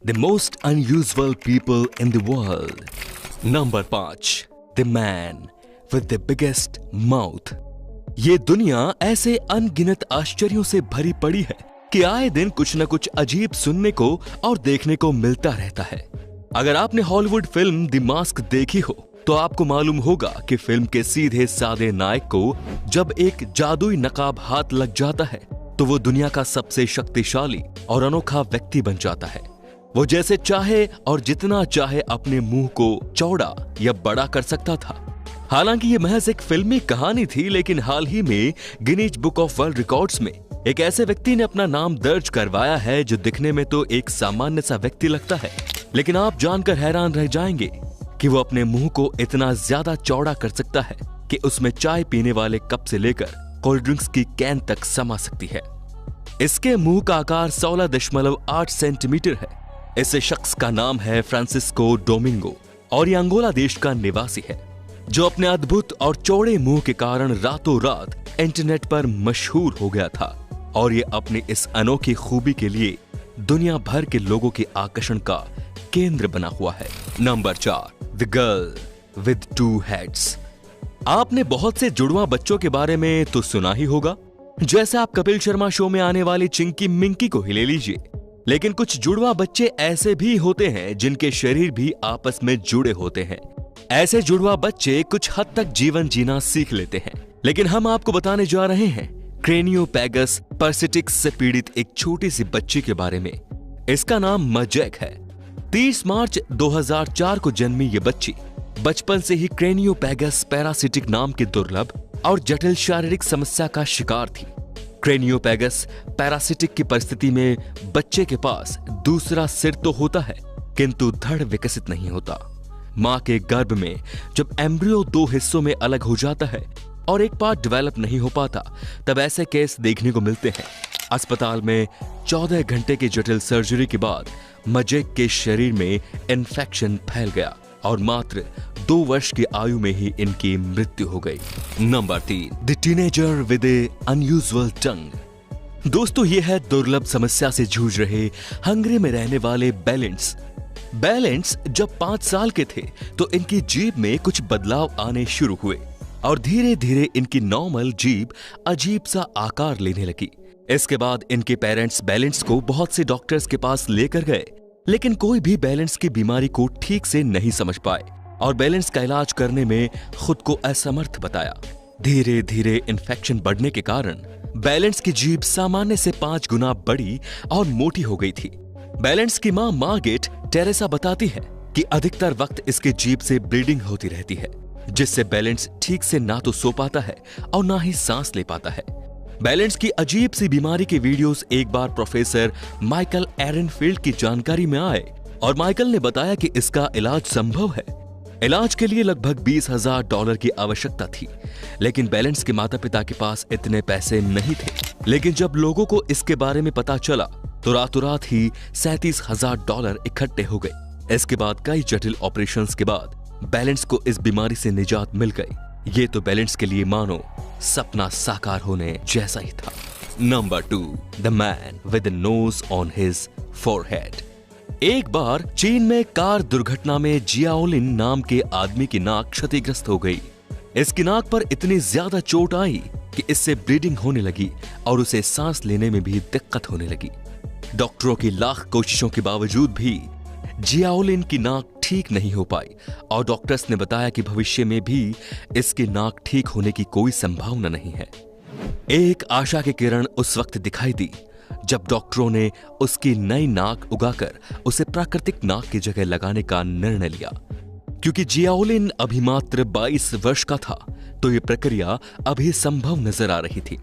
The most unusual people in the world. Number 5, The man with the biggest mouth. ये दुनिया ऐसे अनगिनत आश्चर्यों से भरी पड़ी है कि आए दिन कुछ न कुछ अजीब सुनने को और देखने को मिलता रहता है। अगर आपने हॉलीवुड फिल्म द मास्क देखी हो तो आपको मालूम होगा कि फिल्म के सीधे साधे नायक को जब एक जादुई नकाब हाथ लग जाता है तो वो दुनिया का सबसे शक्तिशाली और अनोखा व्यक्ति बन जाता है। वो जैसे चाहे और जितना चाहे अपने मुंह को चौड़ा या बड़ा कर सकता था। हालांकि ये महज एक फिल्मी कहानी थी, लेकिन हाल ही में Guinness book of world records में एक ऐसे व्यक्ति ने अपना नाम दर्ज करवाया है जो दिखने में तो एक सामान्य सा व्यक्ति लगता है, लेकिन आप जानकर हैरान रह जाएंगे कि वो अपने मुंह को इतना ज्यादा चौड़ा कर सकता है कि उसमें चाय पीने वाले कप से लेकर कोल्ड ड्रिंक्स की कैन तक समा सकती है। इसके मुंह का आकार 16.8 सेंटीमीटर है। इस शख्स का नाम है फ्रांसिस्को डोमिंगो और ये अंगोला देश का निवासी है, जो अपने अद्भुत और चौड़े मुंह के कारण रातों रात इंटरनेट पर मशहूर हो गया था और ये अपनी इस अनोखी खूबी के लिए दुनिया भर के लोगों के आकर्षण का केंद्र बना हुआ है। Number 4, the girl with 2 heads. आपने बहुत से जुड़वा बच्चों के बारे में तो सुना ही होगा, जैसे आप कपिल शर्मा शो में आने वाली चिंकी मिंकी को ही ले लीजिए, लेकिन कुछ जुड़वा बच्चे ऐसे भी होते हैं जिनके शरीर भी आपस में जुड़े होते हैं। ऐसे जुड़वा बच्चे कुछ हद तक जीवन जीना सीख लेते हैं, लेकिन हम आपको बताने जा रहे हैं क्रेनियोपैगस पर्सिटिक्स से पीड़ित एक छोटी सी बच्ची के बारे में। इसका नाम मजैक है। 30 मार्च 2004 को जन्मी ये बच्ची बचपन से ही क्रेनियोपैगस पैरासिटिक नाम की दुर्लभ और जटिल शारीरिक समस्या का शिकार थी। क्रेनियोपैगस पैरासिटिक की परिस्थिति में बच्चे के पास दूसरा सिर तो होता है, किंतु धड़ विकसित नहीं होता। मां के गर्भ में जब एम्ब्रियो 2 हिस्सों में अलग हो जाता है और एक पार्ट डेवलप नहीं हो पाता, तब ऐसे केस देखने को मिलते हैं। अस्पताल में 14 घंटे की जटिल सर्जरी के बाद मजैक के शरीर में इन्फेक्शन फैल गया और मात्र 2 वर्ष की आयु में ही इनकी मृत्यु हो गई। Number 3, the teenager with a unusual tongue. दोस्तों, ये है दुर्लभ समस्या से जूझ रहे हंगरी में रहने वाले बैलेंस। बैलेंस जब 5 साल के थे तो इनकी जीभ में कुछ बदलाव आने शुरू हुए और धीरे धीरे इनकी नॉर्मल जीभ अजीब सा आकार लेने लगी। इसके बाद इनके पेरेंट्स बैलेंस को बहुत से डॉक्टर्स के पास लेकर गए, लेकिन कोई भी बैलेंस की बीमारी को ठीक से नहीं समझ पाए और बैलेंस का इलाज करने में खुद को असमर्थ बताया। धीरे धीरे इन्फेक्शन बढ़ने के कारण बैलेंस की जीभ सामान्य से 5 गुना बड़ी और मोटी हो गई थी। बैलेंस की मां मार्गेट टेरेसा बताती है कि अधिकतर वक्त इसके जीभ से ब्लीडिंग होती रहती है, जिससे बैलेंस ठीक से ना तो सो पाता है और ना ही सांस ले पाता है। बैलेंस की अजीब सी बीमारी के वीडियोस एक बार प्रोफेसर माइकल एरनफील्ड की जानकारी में आए और माइकल ने बताया कि इसका इलाज संभव है। इलाज के लिए लगभग $20,000 की आवश्यकता थी, लेकिन बैलेंस के माता पिता के पास इतने पैसे नहीं थे। लेकिन जब लोगों को इसके बारे में पता चला तो रातों रात ही $37,000 इकट्ठे हो गए। इसके बाद कई जटिल ऑपरेशंस के बाद बैलेंस को इस बीमारी से निजात मिल गई। ये तो बैलेंस के लिए मानो सपना साकार होने जैसा ही था। Number 2, the man with nose on his forehead. एक बार चीन में कार दुर्घटना में जियाओलिन नाम के आदमी की नाक क्षतिग्रस्त हो गई। इसकी नाक पर इतनी ज्यादा चोट आई कि इससे ब्लीडिंग होने लगी और उसे सांस लेने में भी दिक्कत होने लगी। डॉक्टरों की लाख कोशिशों के बावजूद भी जियाओलिन की नाक ठीक नहीं हो पाई और डॉक्टर्स ने बताया कि भविष्य में भी इसकी नाक ठीक होने की कोई संभावना नहीं है। एक आशा की किरण उस वक्त दिखाई दी जब डॉक्टरों ने उसकी नई नाक उगाकर उसे प्राकृतिक नाक की जगह लगाने का निर्णय लिया। क्योंकि जियाओलिन अभी मात्र 22 वर्ष का था, तो यह प्रक्रिया अभी संभव नजर आ रही थी।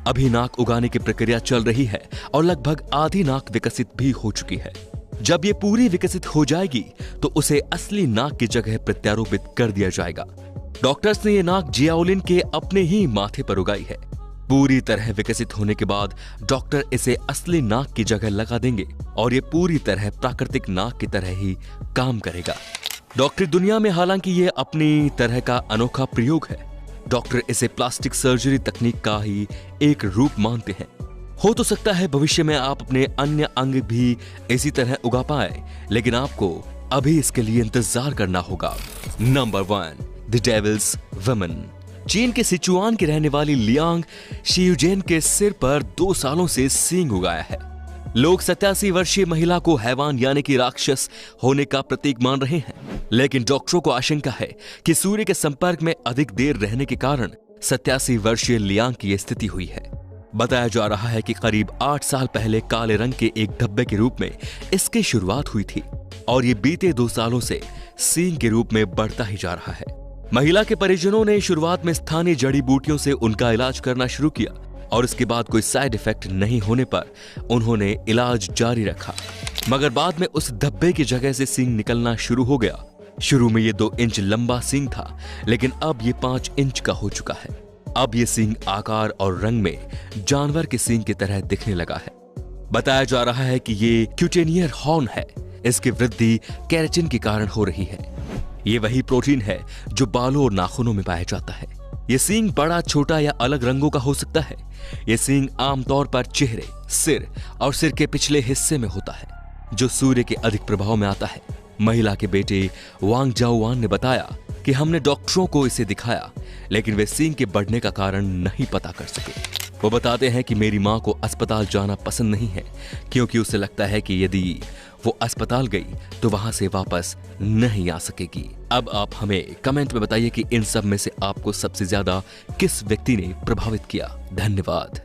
अभी नाक उगाने की प्रक्रिया चल रही है और लगभग आधी नाक विकसित भी हो चुकी है। जब ये पूरी विकसित हो जाएगी तो उसे असली नाक की जगह प्रत्यारोपित कर दिया जाएगा। डॉक्टर्स ने ये नाक जियाओलिन के अपने ही माथे पर उगाई है। पूरी तरह विकसित होने के बाद डॉक्टर इसे असली नाक की जगह लगा देंगे और ये पूरी तरह प्राकृतिक नाक की तरह ही काम करेगा। डॉक्टरी दुनिया में हालांकि ये अपनी तरह का अनोखा प्रयोग है। डॉक्टर इसे प्लास्टिक सर्जरी तकनीक का ही एक रूप मानते हैं। हो तो सकता है भविष्य में आप अपने अन्य अंग भी इसी तरह उगा पाए, लेकिन आपको अभी इसके लिए इंतजार करना होगा। Number 1, the devil's woman. चीन के सिचुआन की रहने वाली लियांग शियुजेन के सिर पर 2 सालों से सींग उगाया है। लोग 87 वर्षीय महिला को हैवान यानी कि राक्षस होने का प्रतीक मान रहे हैं, लेकिन डॉक्टरों को आशंका है कि सूर्य के संपर्क में अधिक देर रहने के कारण 87 वर्षीय लियांग की स्थिति हुई है। बताया जा रहा है कि करीब 8 साल पहले काले रंग के एक धब्बे के रूप में इसकी शुरुआत हुई थी और ये बीते 2 सालों से सींग के रूप में बढ़ता ही जा रहा है। महिला के परिजनों ने शुरुआत में स्थानीय जड़ी बूटियों से उनका इलाज करना शुरू किया और इसके बाद कोई साइड इफेक्ट नहीं होने पर उन्होंने इलाज जारी रखा, मगर बाद में उस धब्बे की जगह से सींग निकलना शुरू हो गया। शुरू में ये 2 इंच लंबा सींग था, लेकिन अब ये 5 इंच का हो चुका है। अब ये सींग आकार और रंग में जानवर के सींग की तरह दिखने लगा है। बताया जा रहा है कि ये क्यूटेनियर हॉर्न है। इसकी वृद्धि केराटिन के कारण हो रही है। ये वही प्रोटीन है जो बालों और नाखूनों में पाया जाता है। ये सींग बड़ा, छोटा या अलग रंगों का हो सकता है। ये सींग आमतौर पर चेहरे, सिर और सिर के पिछले हिस्से में होता है, जो सूर्य के अधिक प्रभाव में आता है। महिला के बेटे वांग जाओवान ने बताया कि हमने डॉक्टरों को इसे दिखाया, लेकिन वे सींग के बढ़ने का कारण नहीं पता कर सके। वो बताते हैं कि मेरी मां को अस्पताल जाना पसंद नहीं है, क्योंकि उसे लगता है कि यदि वो अस्पताल गई तो वहां से वापस नहीं आ सकेगी। अब आप हमें कमेंट में बताइए कि इन सब में से आपको सबसे ज्यादा किस व्यक्ति ने प्रभावित किया। धन्यवाद।